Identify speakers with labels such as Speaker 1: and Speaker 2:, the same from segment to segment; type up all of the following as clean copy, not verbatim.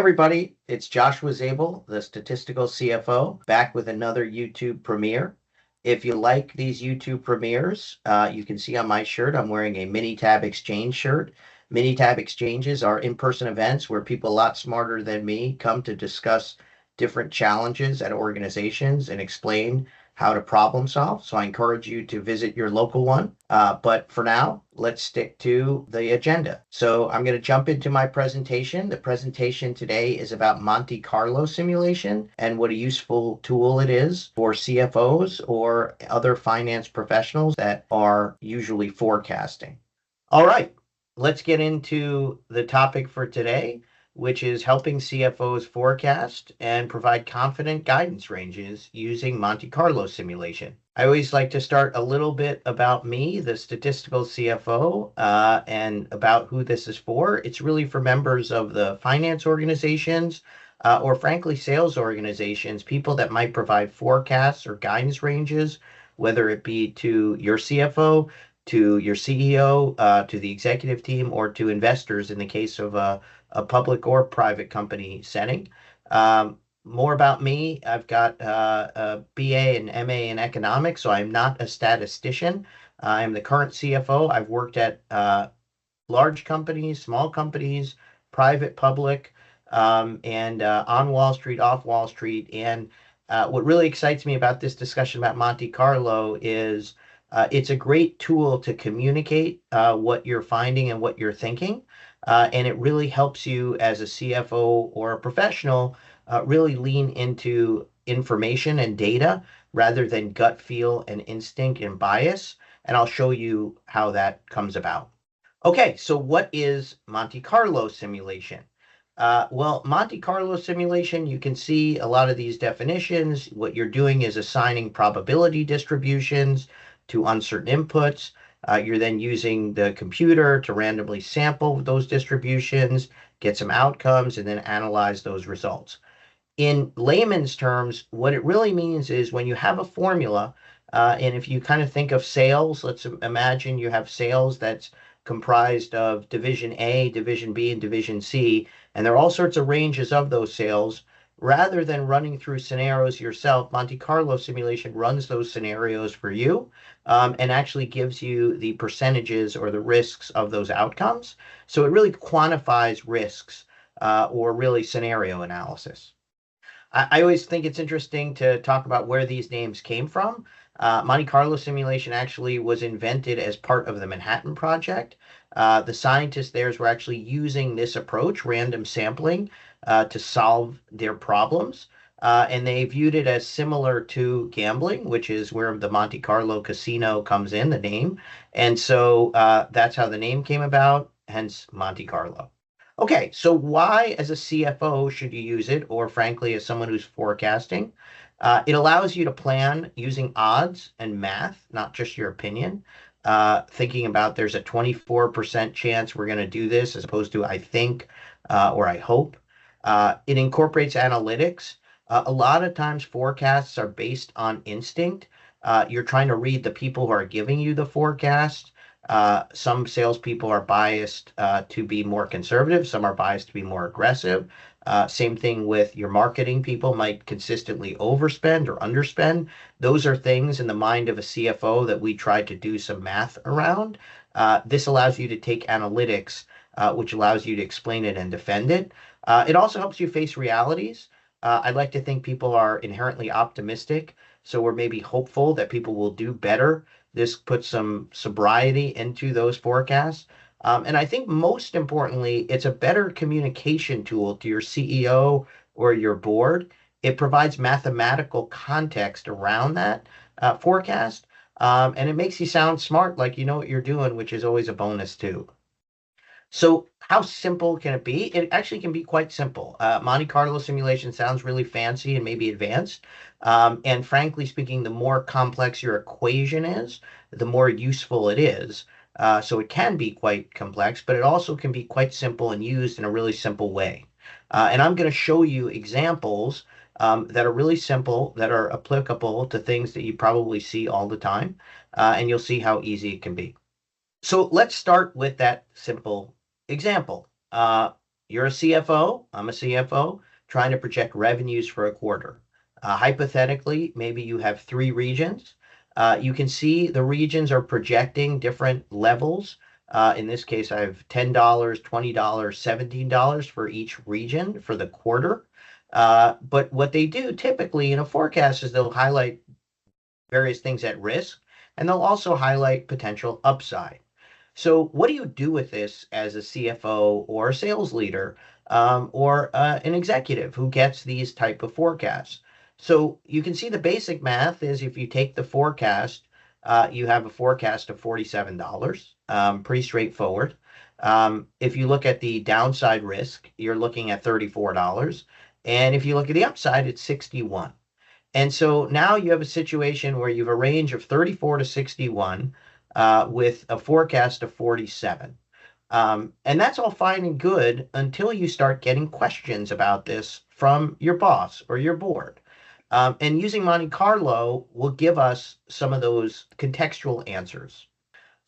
Speaker 1: everybody, it's Joshua Zable, the Statistical CFO, back with another YouTube premiere. If you like these YouTube premieres, you can see on my shirt, I'm wearing a Minitab exchange shirt. Minitab exchanges are in-person events where people a lot smarter than me come to discuss different challenges at organizations and explain how to problem solve. So I encourage you to visit your local one. But for now, let's stick to the agenda. So I'm going to jump into my presentation. The presentation today is about Monte Carlo simulation and what a useful tool it is for CFOs or other finance professionals that are usually forecasting. All right, let's get into the topic for today, which is helping CFOs forecast and provide confident guidance ranges using Monte Carlo simulation. I always like to start a little bit about me, the statistical CFO, and about who this is for. It's really for members of the finance organizations or frankly, sales organizations, people that might provide forecasts or guidance ranges, whether it be to your CFO, to your CEO, to the executive team, or to investors in the case of a public or private company setting. More about me, I've got a BA and MA in economics, so I'm not a statistician. I'm the current CFO. I've worked at large companies, small companies, private, public, and on Wall Street, off Wall Street. And what really excites me about this discussion about Monte Carlo is it's a great tool to communicate what you're finding and what you're thinking. And it really helps you as a CFO or a professional really lean into information and data rather than gut feel and instinct and bias. And I'll show you how that comes about. Okay, so what is Monte Carlo simulation? Well, Monte Carlo simulation, you can see a lot of these definitions. What you're doing is assigning probability distributions to uncertain inputs. You're then using the computer to randomly sample those distributions, get some outcomes, and then analyze those results. In layman's terms, what it really means is when you have a formula, and if you kind of think of sales, let's imagine you have sales that's comprised of Division A, Division B, and Division C, and there are all sorts of ranges of those sales. Rather than running through scenarios yourself, Monte Carlo simulation runs those scenarios for you and actually gives you the percentages or the risks of those outcomes. So it really quantifies risks or really scenario analysis. I always think it's interesting to talk about where these names came from. Monte Carlo simulation actually was invented as part of the Manhattan Project. The scientists there were actually using this approach, random sampling, to solve their problems. And they viewed it as similar to gambling, which is where the Monte Carlo casino comes in, the name. And so that's how the name came about, hence Monte Carlo. Okay, so why as a CFO should you use it, or frankly, as someone who's forecasting? It allows you to plan using odds and math, not just your opinion. Thinking about there's a 24% chance we're going to do this as opposed to I think or I hope. It incorporates analytics. A lot of times forecasts are based on instinct. You're trying to read the people who are giving you the forecast. Some salespeople are biased to be more conservative. Some are biased to be more aggressive. Same thing with your marketing people might consistently overspend or underspend. Those are things in the mind of a CFO that we try to do some math around. This allows you to take analytics, which allows you to explain it and defend it. It also helps you face realities. I'd like to think people are inherently optimistic, so we're maybe hopeful that people will do better. This puts some sobriety into those forecasts. And I think most importantly, it's a better communication tool to your CEO or your board. It provides mathematical context around that forecast. And it makes you sound smart, like you know what you're doing, which is always a bonus too. So how simple can it be? It actually can be quite simple. Monte Carlo simulation sounds really fancy and maybe advanced. And frankly speaking, the more complex your equation is, the more useful it is. So it can be quite complex, but it also can be quite simple and used in a really simple way. And I'm going to show you examples that are really simple, that are applicable to things that you probably see all the time. And you'll see how easy it can be. So let's start with that simple example. You're a CFO, I'm a CFO, trying to project revenues for a quarter. Hypothetically, maybe you have three regions. You can see the regions are projecting different levels. In this case, I have $10, $20, $17 for each region for the quarter. But what they do typically in a forecast is they'll highlight various things at risk, and they'll also highlight potential upside. So what do you do with this as a CFO or a sales leader or an executive who gets these type of forecasts? So you can see the basic math is if you take the forecast, you have a forecast of $47, pretty straightforward. If you look at the downside risk, you're looking at $34. And if you look at the upside, it's 61. And so now you have a situation where you have a range of 34 to 61 with a forecast of 47. And that's all fine and good until you start getting questions about this from your boss or your board. And using Monte Carlo will give us some of those contextual answers.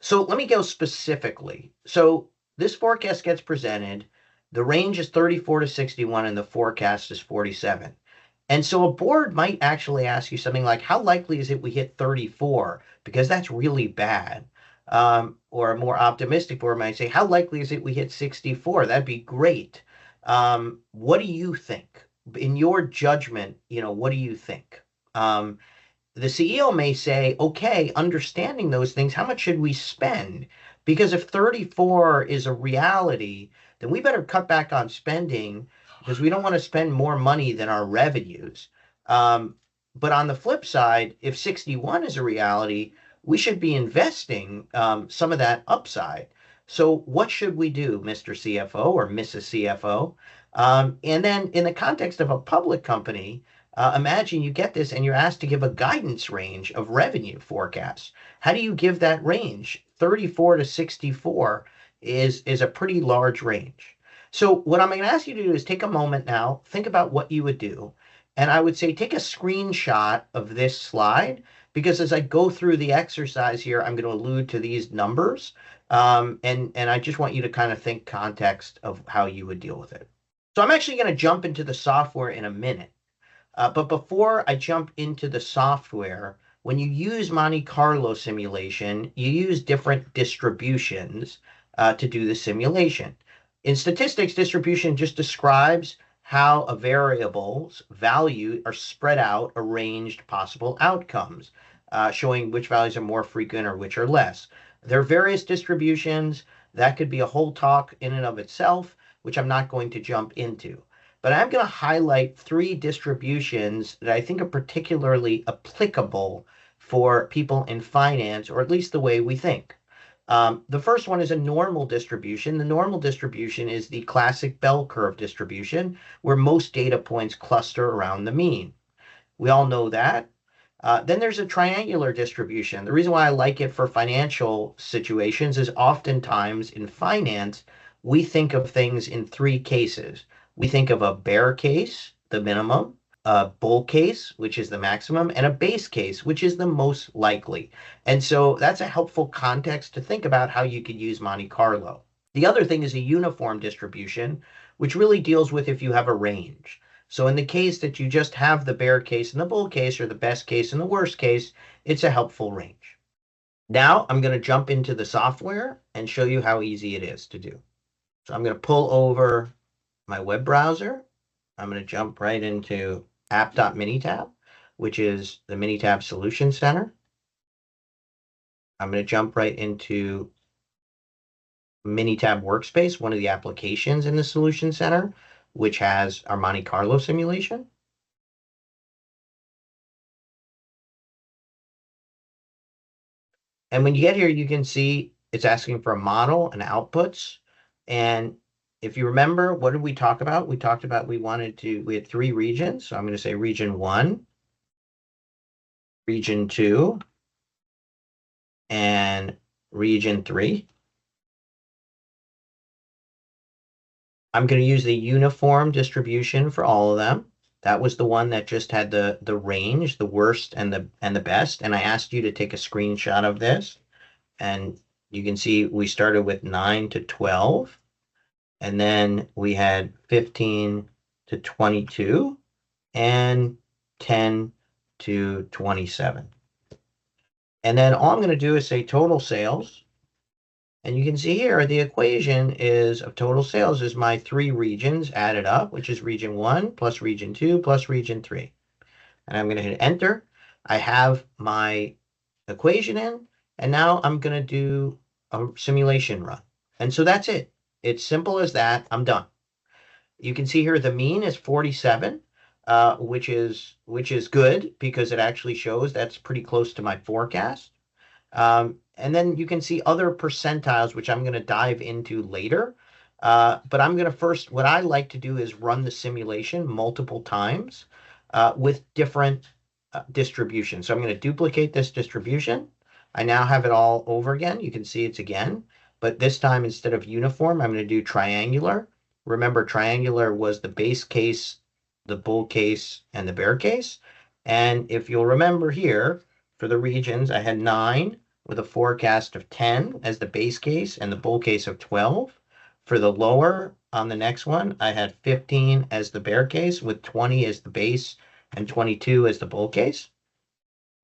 Speaker 1: So let me go specifically. So this forecast gets presented. The range is 34 to 61 and the forecast is 47. And so a board might actually ask you something like, how likely is it we hit 34? Because that's really bad. Or a more optimistic board might say, how likely is it we hit 64? That'd be great. What do you think? In your judgment, what do you think? The CEO may say, okay, understanding those things, how much should we spend? Because if 34 is a reality, then we better cut back on spending because we don't want to spend more money than our revenues. But on the flip side, if 61 is a reality, we should be investing some of that upside. So what should we do, Mr. CFO or Mrs. CFO? And then in the context of a public company, imagine you get this and you're asked to give a guidance range of revenue forecasts. How do you give that range? 34 to 64 is a pretty large range. So what I'm going to ask you to do is take a moment now, think about what you would do. And I would say take a screenshot of this slide because as I go through the exercise here, I'm going to allude to these numbers. And I just want you to kind of think context of how you would deal with it. So I'm actually going to jump into the software in a minute. But before I jump into the software, when you use Monte Carlo simulation, you use different distributions to do the simulation. In statistics, distribution just describes how a variable's value are spread out, arranged possible outcomes, showing which values are more frequent or which are less. There are various distributions. That could be a whole talk in and of itself, which I'm not going to jump into. But I'm going to highlight three distributions that I think are particularly applicable for people in finance, or at least the way we think. The first one is a normal distribution. The normal distribution is the classic bell curve distribution, where most data points cluster around the mean. We all know that. Then there's a triangular distribution. The reason why I like it for financial situations is oftentimes in finance, we think of things in three cases. We think of a bear case, the minimum, a bull case, which is the maximum, and a base case, which is the most likely. And so that's a helpful context to think about how you could use Monte Carlo. The other thing is a uniform distribution, which really deals with if you have a range. So in the case that you just have the bear case and the bull case, or the best case and the worst case, it's a helpful range. Now I'm going to jump into the software and show you how easy it is to do. So I'm going to pull over my web browser. I'm going to jump right into app.minitab, which is the Minitab Solution Center. I'm going to jump right into Minitab Workspace, one of the applications in the Solution Center, which has our Monte Carlo simulation. And when you get here, you can see it's asking for a model and outputs. And if you remember, what did we talk about? We talked about we had three regions. So I'm going to say region 1, region 2, and region 3. I'm going to use the uniform distribution for all of them. That was the one that just had the range, the worst and the best. And I asked you to take a screenshot of this. And you can see we started with 9 to 12. And then we had 15 to 22 and 10 to 27. And then all I'm going to do is say total sales. And you can see here the equation is of total sales is my three regions added up, which is region 1 plus region 2 plus region 3. And I'm going to hit enter. I have my equation in, and now I'm going to do a simulation run. And so that's it. It's simple as that. I'm done. You can see here the mean is 47, which is good because it actually shows that's pretty close to my forecast. And then you can see other percentiles, which I'm going to dive into later. But I'm going to first, what I like to do is run the simulation multiple times with different distributions. So I'm going to duplicate this distribution. I now have it all over again. You can see it's again, but this time instead of uniform, I'm going to do triangular. Remember, triangular was the base case, the bull case, and the bear case. And if you'll remember here, for the regions, I had 9 with a forecast of 10 as the base case and the bull case of 12. For the lower on the next one, I had 15 as the bear case with 20 as the base and 22 as the bull case.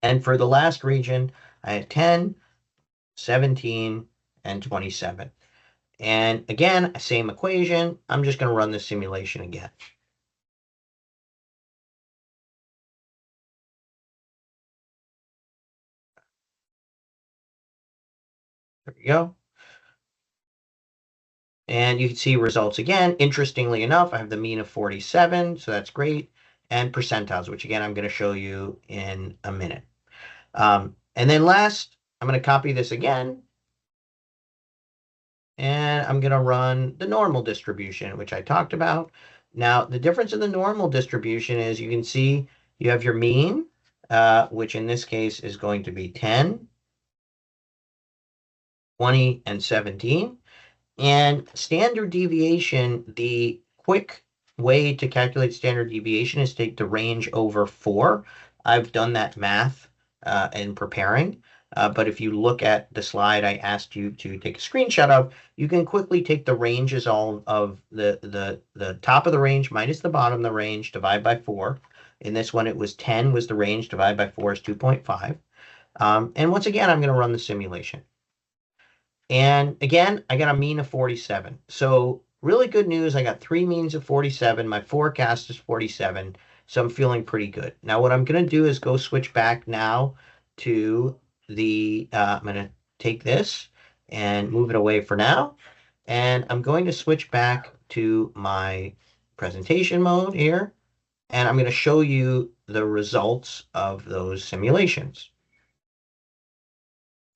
Speaker 1: And for the last region, I had 10, 17, and 27. And again, same equation. I'm just going to run the simulation again. There we go. And you can see results again. Interestingly enough, I have the mean of 47, so that's great. And percentiles, which again, I'm going to show you in a minute. And then last, I'm going to copy this again. And I'm going to run the normal distribution, which I talked about. Now, the difference in the normal distribution is you can see you have your mean, which in this case is going to be 10, 20, and 17. And standard deviation, the quick way to calculate standard deviation is take the range over 4. I've done that math in preparing. But if you look at the slide I asked you to take a screenshot of, you can quickly take the ranges all of the top of the range minus the bottom of the range, divide by 4. In this one, it was 10 was the range, divide by 4 is 2.5. And once again, I'm going to run the simulation. And again, I got a mean of 47. So really good news. I got 3 means of 47. My forecast is 47. So I'm feeling pretty good. Now, what I'm going to do is go switch back now to the, I'm going to take this and move it away for now. And I'm going to switch back to my presentation mode here. And I'm going to show you the results of those simulations.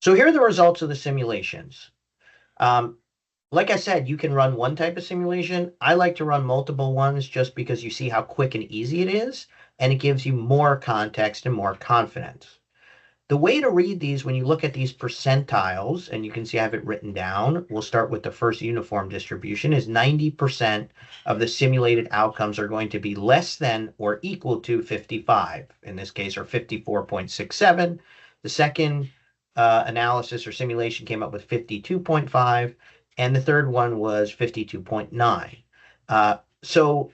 Speaker 1: So here are the results of the simulations. Like I said, you can run one type of simulation. I like to run multiple ones just because you see how quick and easy it is, and it gives you more context and more confidence. The way to read these when you look at these percentiles, and you can see I have it written down, we'll start with the first uniform distribution, is 90% of the simulated outcomes are going to be less than or equal to 55, in this case, or 54.67. The second analysis or simulation came up with 52.5, and the third one was 52.9. So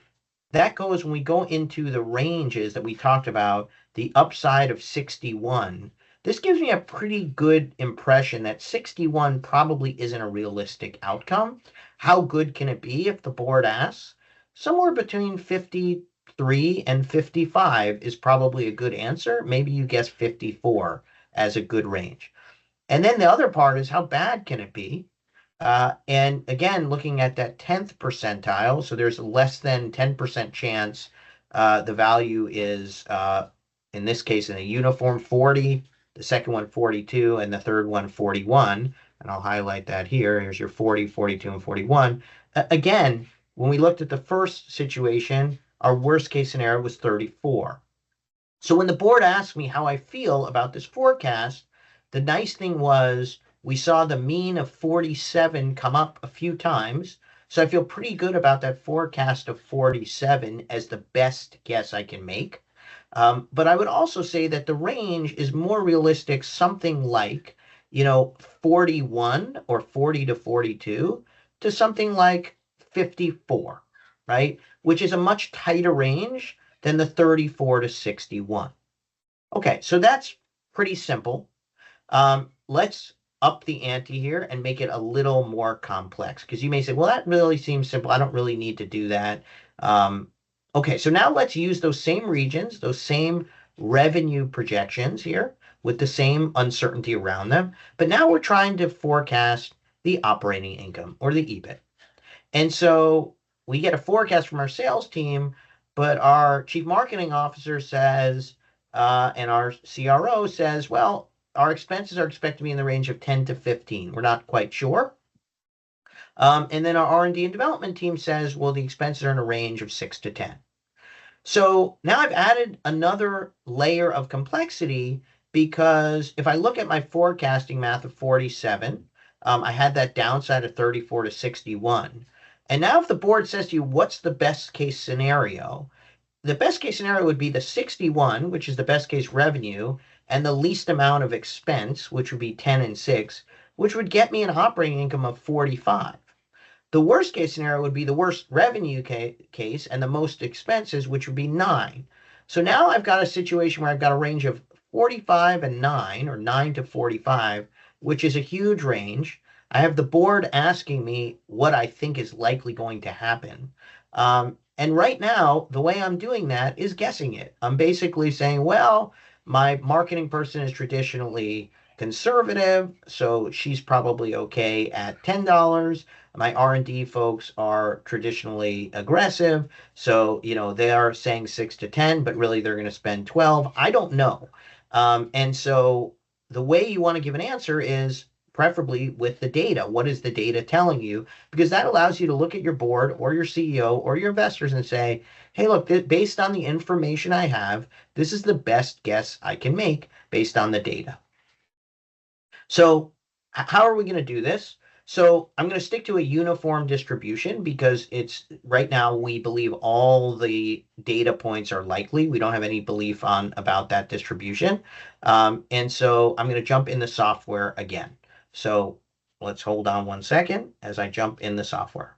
Speaker 1: that goes when we go into the ranges that we talked about, the upside of 61. This gives me a pretty good impression that 61 probably isn't a realistic outcome. How good can it be if the board asks? Somewhere between 53 and 55 is probably a good answer. Maybe you guess 54 as a good range. And then the other part is how bad can it be? And again, looking at that 10th percentile, so there's less than 10% chance the value is, in this case, in a uniform 40, the second one 42, and the third one 41. And I'll highlight that here. Here's your 40, 42, and 41. Again, when we looked at the first situation, our worst case scenario was 34. So when the board asked me how I feel about this forecast, the nice thing was we saw the mean of 47 come up a few times. So I feel pretty good about that forecast of 47 as the best guess I can make. But I would also say that the range is more realistic, something like, 41 or 40 to 42 to something like 54, right? Which is a much tighter range than the 34 to 61. Okay, so that's pretty simple. Let's up the ante here and make it a little more complex because you may say, well, that really seems simple. I don't really need to do that. Okay, so now let's use those same regions, those same revenue projections here with the same uncertainty around them. But now we're trying to forecast the operating income or the EBIT. And so we get a forecast from our sales team, but our chief marketing officer says, and our CRO says, well, our expenses are expected to be in the range of 10 to 15. We're not quite sure. And then our R&D and development team says, well, the expenses are in a range of 6 to 10. So now I've added another layer of complexity because if I look at my forecasting math of 47, I had that downside of 34 to 61. And now if the board says to you, what's the best case scenario? The best case scenario would be the 61, which is the best case revenue, and the least amount of expense, which would be 10 and 6, which would get me an operating income of 45. The worst case scenario would be the worst revenue case and the most expenses, which would be 9. So now I've got a situation where I've got a range of 45 and 9, or 9 to 45, which is a huge range. I have the board asking me what I think is likely going to happen. And right now, the way I'm doing that is guessing it. I'm basically saying, well, my marketing person is traditionally conservative, so she's probably okay at $10. My R&D folks are traditionally aggressive, so they are saying 6 to 10, but really they're going to spend 12. I don't know. And so the way you want to give an answer is preferably with the data. What is the data telling you? Because that allows you to look at your board or your CEO or your investors and say, hey, look, based on the information I have, this is the best guess I can make based on the data. So how are we going to do this? So I'm going to stick to a uniform distribution because it's right now we believe all the data points are likely. We don't have any belief about that distribution. And so I'm going to jump in the software again. So let's hold on one second as I jump in the software.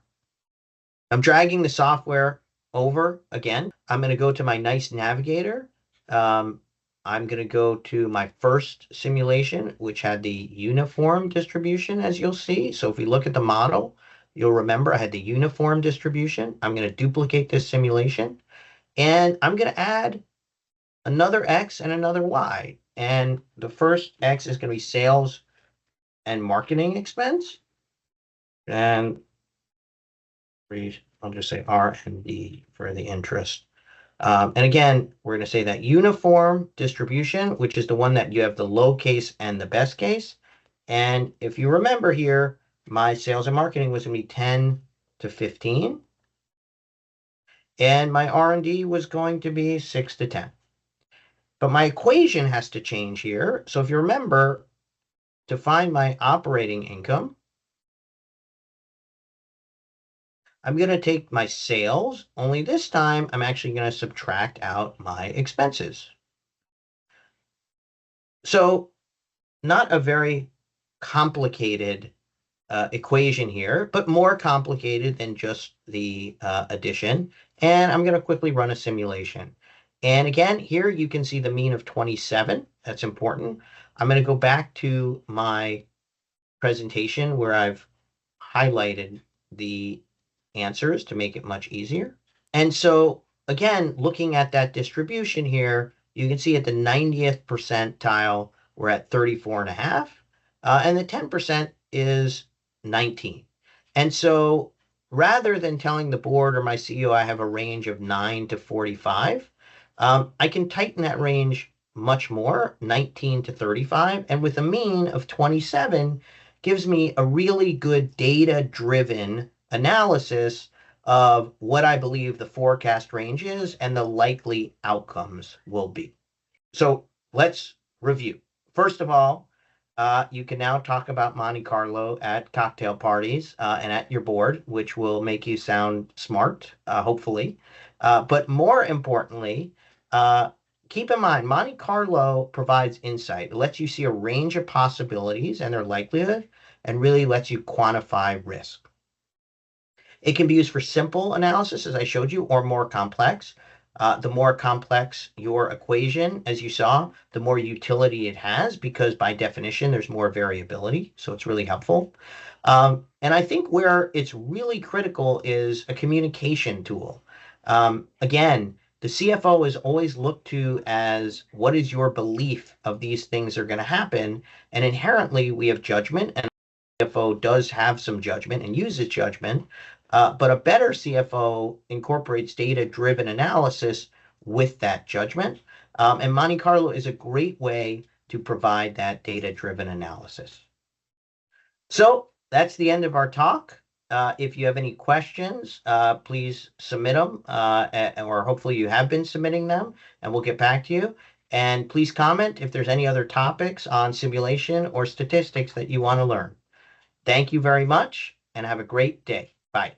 Speaker 1: I'm dragging the software over again. I'm going to go to my nice navigator. I'm going to go to my first simulation, which had the uniform distribution, as you'll see. So if we look at the model, you'll remember I had the uniform distribution. I'm going to duplicate this simulation, and I'm going to add another X and another Y. And the first X is going to be sales and marketing expense. And I'll just say R&D for the interest. And again, we're going to say that uniform distribution, which is the one that you have the low case and the best case. And if you remember here, my sales and marketing was going to be 10 to 15. And my R&D was going to be 6 to 10. But my equation has to change here. So if you remember, to find my operating income, I'm going to take my sales, only this time I'm actually going to subtract out my expenses. So not a very complicated equation here, but more complicated than just the addition. And I'm going to quickly run a simulation. And again, here you can see the mean of 27. That's important. I'm going to go back to my presentation where I've highlighted the answers to make it much easier. And so again, looking at that distribution here, you can see at the 90th percentile, we're at 34.5, and the 10% is 19. And so rather than telling the board or my CEO I have a range of 9 to 45, I can tighten that range much more, 19 to 35, and with a mean of 27 gives me a really good data-driven analysis of what I believe the forecast range is and the likely outcomes will be. So let's review. First of all, you can now talk about Monte Carlo at cocktail parties and at your board, which will make you sound smart, hopefully. But more importantly, keep in mind, Monte Carlo provides insight. It lets you see a range of possibilities and their likelihood, and really lets you quantify risk. It can be used for simple analysis, as I showed you, or more complex. The more complex your equation, as you saw, the more utility it has because by definition, there's more variability. So it's really helpful. And I think where it's really critical is a communication tool. Again, the CFO is always looked to as what is your belief of these things are going to happen? And inherently, we have judgment, and CFO does have some judgment and uses judgment, but a better CFO incorporates data-driven analysis with that judgment. And Monte Carlo is a great way to provide that data-driven analysis. So that's the end of our talk. If you have any questions, please submit them, or hopefully you have been submitting them, and we'll get back to you. And please comment if there's any other topics on simulation or statistics that you want to learn. Thank you very much, and have a great day. Bye.